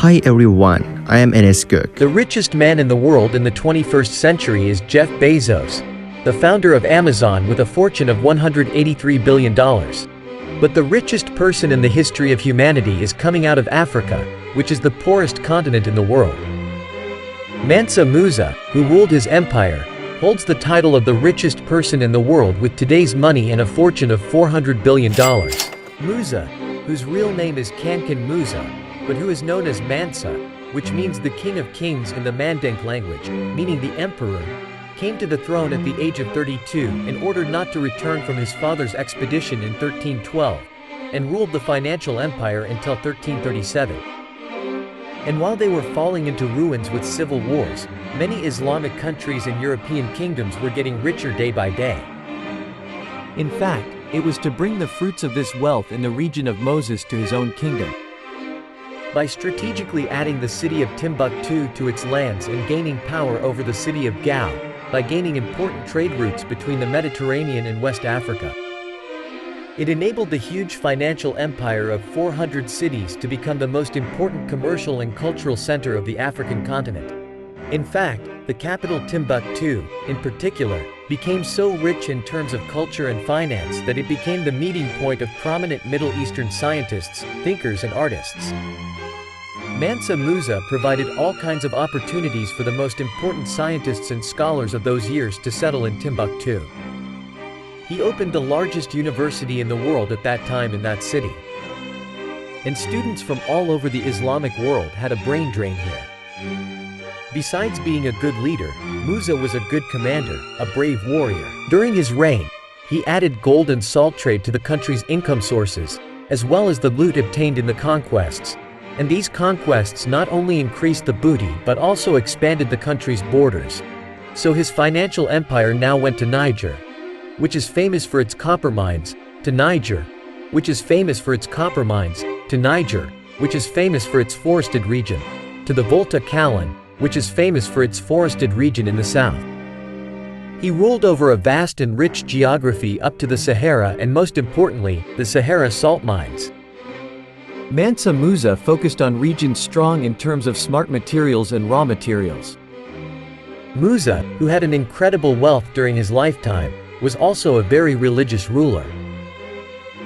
Hi everyone, I am Enesgok. The richest man in the world in the 21st century is Jeff Bezos, the founder of Amazon with a fortune of $183 billion. But the richest person in the history of humanity is coming out of Africa, which is the poorest continent in the world. Mansa Musa, who ruled his empire, holds the title of the richest person in the world with today's money and a fortune of $400 billion. Musa, whose real name is Kankan Musa, but who is known as Mansa, which means the king of kings in the Mandinka language, meaning the emperor, came to the throne at the age of 32 in order not to return from his father's expedition in 1312, and ruled the financial empire until 1337. And while they were falling into ruins with civil wars, many Islamic countries and European kingdoms were getting richer day by day. In fact, it was to bring the fruits of this wealth in the region of Moses to his own kingdom. By strategically adding the city of Timbuktu to its lands and gaining power over the city of Gahan, by gaining important trade routes between the Mediterranean and West Africa. It enabled the huge financial empire of 400 cities to become the most important commercial and cultural center of the African continent. In fact, the capital Timbuktu, in particular, became so rich in terms of culture and finance that it became the meeting point of prominent Middle Eastern scientists, thinkers and artists. Mansa Musa provided all kinds of opportunities for the most important scientists and scholars of those years to settle in Timbuktu. He opened the largest university in the world at that time in that city. And students from all over the Islamic world had a brain drain here. Besides being a good leader, Musa was a good commander, a brave warrior. During his reign, he added gold and salt trade to the country's income sources, as well as the loot obtained in the conquests. And these conquests not only increased the booty but also expanded the country's borders. So his financial empire now went to Niger, which is famous for its copper mines, to Niger, which is famous for its copper mines, to Niger, which is famous for its forested region, to the Volta Calais, which is famous for its forested region in the south. He ruled over a vast and rich geography up to the Sahara and most importantly, the Sahara salt mines. Mansa Musa focused on regions strong in terms of smart materials and raw materials. Musa, who had an incredible wealth during his lifetime, was also a very religious ruler.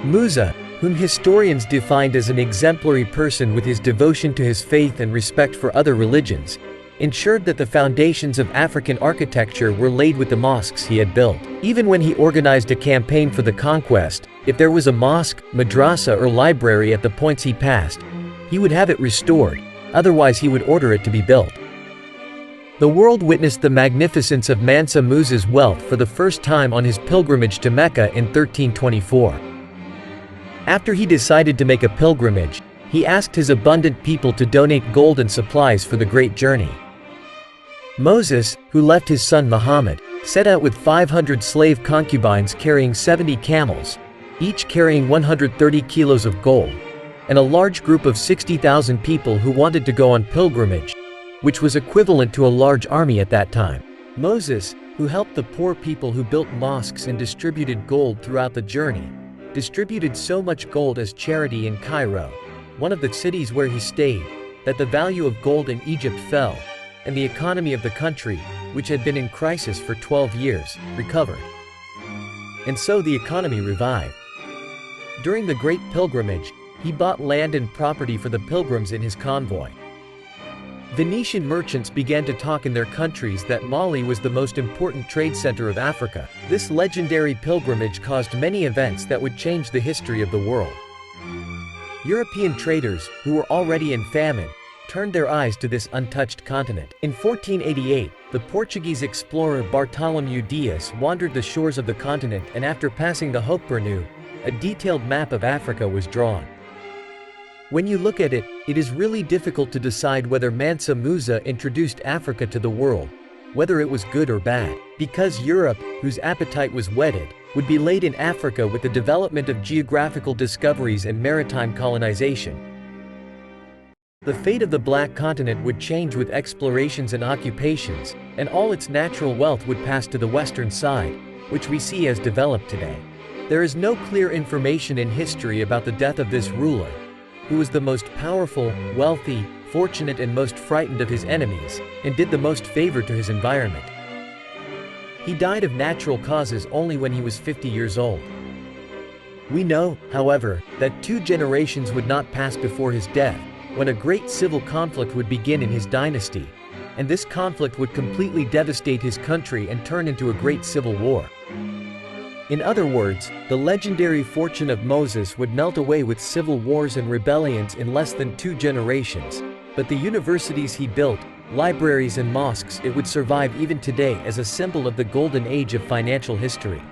Musa, whom historians defined as an exemplary person with his devotion to his faith and respect for other religions, ensured that the foundations of African architecture were laid with the mosques he had built. Even when he organized a campaign for the conquest, if there was a mosque, madrasa or library at the points he passed, he would have it restored, otherwise he would order it to be built. The world witnessed the magnificence of Mansa Musa's wealth for the first time on his pilgrimage to Mecca in 1324. After he decided to make a pilgrimage, he asked his abundant people to donate gold and supplies for the great journey. Moses, who left his son Muhammad, set out with 500 slave concubines carrying 70 camels, each carrying 130 kilos of gold, and a large group of 60,000 people who wanted to go on pilgrimage, which was equivalent to a large army at that time. Moses, who helped the poor people who built mosques and distributed gold throughout the journey, distributed so much gold as charity in Cairo, one of the cities where he stayed, that the value of gold in Egypt fell, and the economy of the country, which had been in crisis for 12 years, recovered. And so the economy revived. During the Great Pilgrimage, he bought land and property for the pilgrims in his convoy. Venetian merchants began to talk in their countries that Mali was the most important trade center of Africa. This legendary pilgrimage caused many events that would change the history of the world. European traders, who were already in famine, turned their eyes to this untouched continent. In 1488, the Portuguese explorer Bartolomeu Dias wandered the shores of the continent, and after passing the Hope-Bernou, a detailed map of Africa was drawn. When you look at it, it is really difficult to decide whether Mansa Musa introduced Africa to the world, whether it was good or bad, because Europe, whose appetite was whetted, would be laid in Africa with the development of geographical discoveries and maritime colonization. The fate of the Black Continent would change with explorations and occupations, and all its natural wealth would pass to the western side, which we see as developed today. There is no clear information in history about the death of this ruler, who was the most powerful, wealthy, fortunate and most frightened of his enemies, and did the most favor to his environment. He died of natural causes only when he was 50 years old. We know, however, that 2 generations would not pass before his death, when a great civil conflict would begin in his dynasty, and this conflict would completely devastate his country and turn into a great civil war. In other words, the legendary fortune of Moses would melt away with civil wars and rebellions in less than 2 generations, but the universities he built, libraries and mosques, it would survive even today as a symbol of the golden age of financial history.